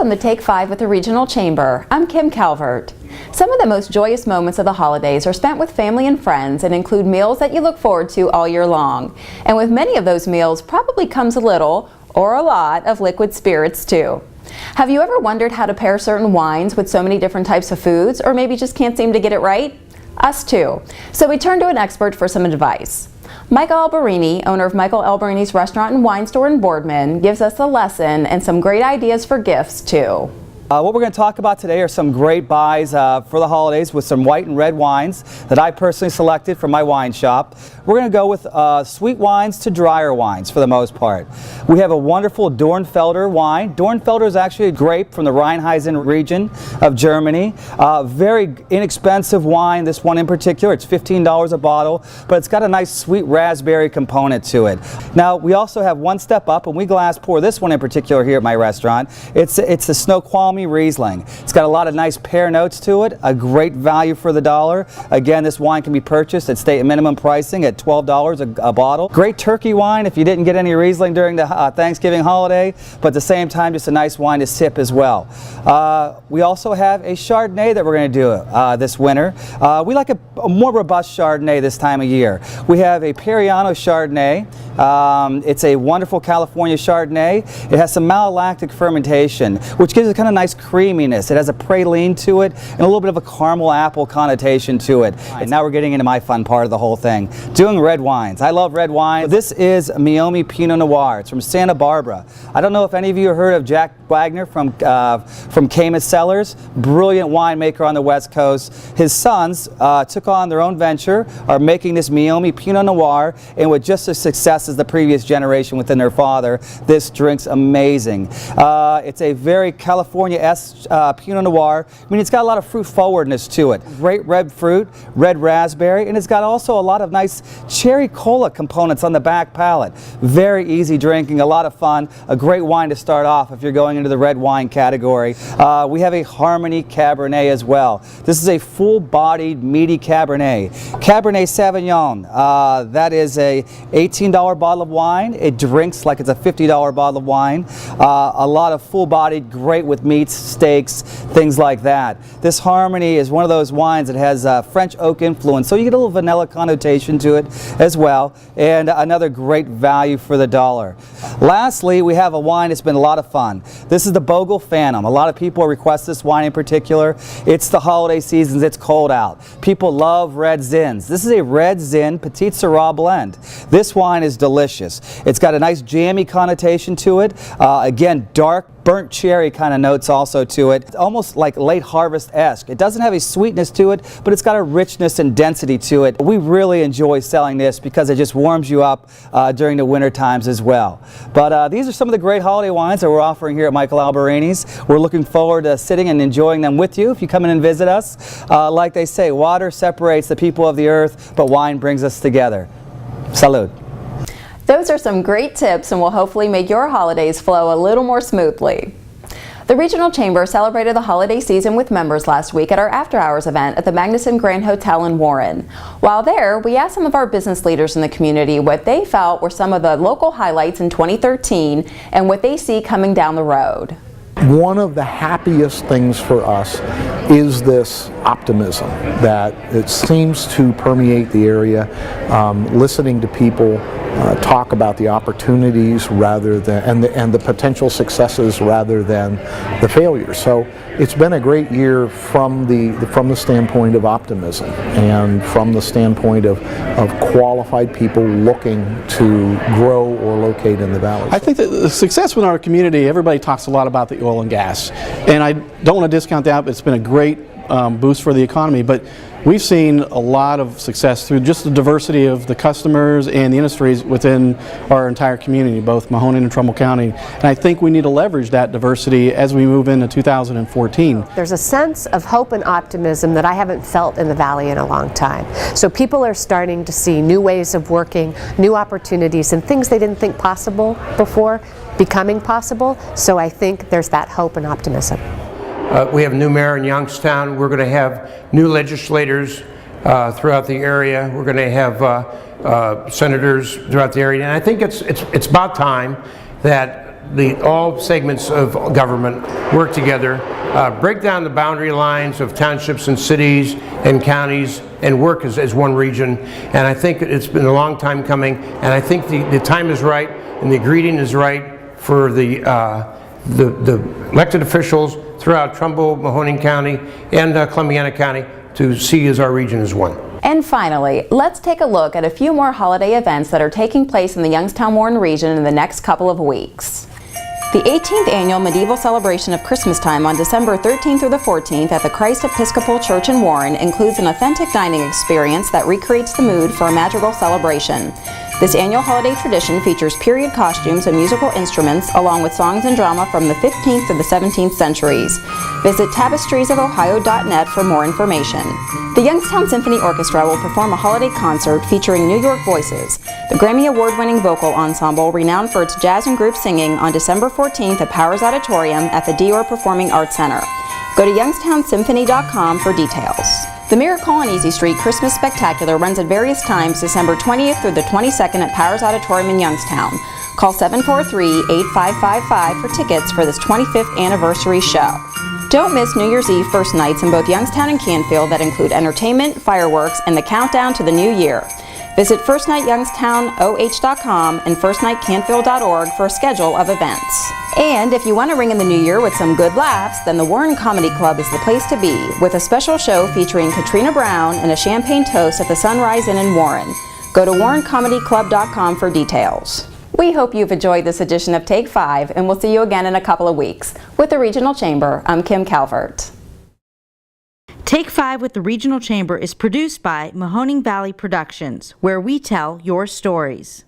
Welcome to Take 5 with the Regional Chamber. I'm Kim Calvert. Some of the most joyous moments of the holidays are spent with family and friends and include meals that you look forward to all year long. And with many of those meals probably comes a little or a lot of liquid spirits too. Have you ever wondered how to pair certain wines with so many different types of foods, or maybe just can't seem to get it right? Us too. So we turned to an expert for some advice. Michael Alberini, owner of Michael Alberini's restaurant and wine store in Boardman, gives us a lesson and some great ideas for gifts too. What we're going to talk about today are some great buys for the holidays with some white and red wines that I personally selected from my wine shop. We're going to go with sweet wines to drier wines for the most part. We have a wonderful Dornfelder wine. Dornfelder is actually a grape from the Rheinhessen region of Germany. Very inexpensive wine, this one in particular. It's $15 a bottle, but it's got a nice sweet raspberry component to it. Now, we also have one step up, and we glass pour this one in particular here at my restaurant. It's the Snoqualmie Riesling. It's got a lot of nice pear notes to it, a great value for the dollar. Again, this wine can be purchased at state minimum pricing at $12 a bottle. Great turkey wine if you didn't get any Riesling during the Thanksgiving holiday, but at the same time just a nice wine to sip as well. We also have a Chardonnay that we're going to do this winter. We like a more robust Chardonnay this time of year. We have a Periano Chardonnay. It's a wonderful California Chardonnay. It has some malolactic fermentation, which gives it kind of nice creaminess. It has a praline to it and a little bit of a caramel apple connotation to it. And now we're getting into my fun part of the whole thing, doing red wines. I love red wine. This is Meow Pinot Noir. It's from Santa Barbara. I don't know if any of you have heard of Jack Wagner from Camas Cellars, brilliant winemaker on the West Coast. His sons took on their own venture, are making this Meow Pinot Noir, and with just as success as the previous generation within their father, this drink's amazing. It's a very California-esque Pinot Noir. I mean, it's got a lot of fruit forwardness to it. Great red fruit, red raspberry, and it's got also a lot of nice cherry cola components on the back palate. Very easy drinking, a lot of fun, a great wine to start off if you're going into the red wine category. We have a Harmony Cabernet as well. This is a full-bodied, meaty Cabernet. Cabernet Sauvignon, that is a $18 bottle of wine. It drinks like it's a $50 bottle of wine. A lot of full-bodied, great with meats, steaks, things like that. This Harmony is one of those wines that has French oak influence, so you get a little vanilla connotation to it as well, and another great value for the dollar. Lastly, we have a wine that's been a lot of fun. This is the Bogle Phantom. A lot of people request this wine in particular. It's the holiday seasons, it's cold out. People love red Zins. This is a red Zin Petite Syrah blend. This wine is delicious. It's got a nice jammy connotation to it. Again, dark, burnt cherry kind of notes also to it. It's almost like late harvest-esque. It doesn't have a sweetness to it, but it's got a richness and density to it. We really enjoy selling this because it just warms you up during the winter times as well. But these are some of the great holiday wines that we're offering here at Michael Alberini's. We're looking forward to sitting and enjoying them with you if you come in and visit us. Like they say, water separates the people of the earth, but wine brings us together. Salud. Those are some great tips and will hopefully make your holidays flow a little more smoothly. The Regional Chamber celebrated the holiday season with members last week at our After Hours event at the Magnuson Grand Hotel in Warren. While there, we asked some of our business leaders in the community what they felt were some of the local highlights in 2013 and what they see coming down the road. One of the happiest things for us is this optimism that it seems to permeate the area, listening to people talk about the opportunities rather than and the potential successes rather than the failures. So it's been a great year from the standpoint of optimism and from the standpoint of qualified people looking to grow or locate in the valley. I think that the success within our community, everybody talks a lot about the oil and gas, and I don't want to discount that, but it's been a great boost for the economy. But we've seen a lot of success through just the diversity of the customers and the industries within our entire community, both Mahoning and Trumbull County. And I think we need to leverage that diversity as we move into 2014. There's a sense of hope and optimism that I haven't felt in the Valley in a long time. So people are starting to see new ways of working, new opportunities, and things they didn't think possible before becoming possible. So I think there's that hope and optimism. We have a new mayor in Youngstown. We're going to have new legislators throughout the area. We're going to have senators throughout the area. And I think it's about time that all segments of government work together, break down the boundary lines of townships and cities and counties, and work as one region. And I think it's been a long time coming, and I think the time is right and the ingredient is right for the elected officials throughout Trumbull, Mahoning County, and Columbiana County to see as our region as one. And finally, let's take a look at a few more holiday events that are taking place in the Youngstown-Warren region in the next couple of weeks. The 18th annual medieval celebration of Christmastime on December 13th through the 14th at the Christ Episcopal Church in Warren includes an authentic dining experience that recreates the mood for a magical celebration. This annual holiday tradition features period costumes and musical instruments along with songs and drama from the 15th to the 17th centuries. Visit tapestries-of-ohio.net for more information. The Youngstown Symphony Orchestra will perform a holiday concert featuring New York voices, the Grammy Award-winning vocal ensemble renowned for its jazz and group singing on December 14th at Powers Auditorium at the Dior Performing Arts Center. Go to youngstownsymphony.com for details. The Miracle on Easy Street Christmas Spectacular runs at various times December 20th through the 22nd at Powers Auditorium in Youngstown. Call 743-8555 for tickets for this 25th anniversary show. Don't miss New Year's Eve first nights in both Youngstown and Canfield that include entertainment, fireworks, and the countdown to the new year. Visit firstnightyoungstownoh.com and firstnightcanfield.org for a schedule of events. And if you want to ring in the new year with some good laughs, then the Warren Comedy Club is the place to be, with a special show featuring Katrina Brown and a champagne toast at the Sunrise Inn in Warren. Go to warrencomedyclub.com for details. We hope you've enjoyed this edition of Take 5, and we'll see you again in a couple of weeks. With the Regional Chamber, I'm Kim Calvert. Take 5 with the Regional Chamber is produced by Mahoning Valley Productions, where we tell your stories.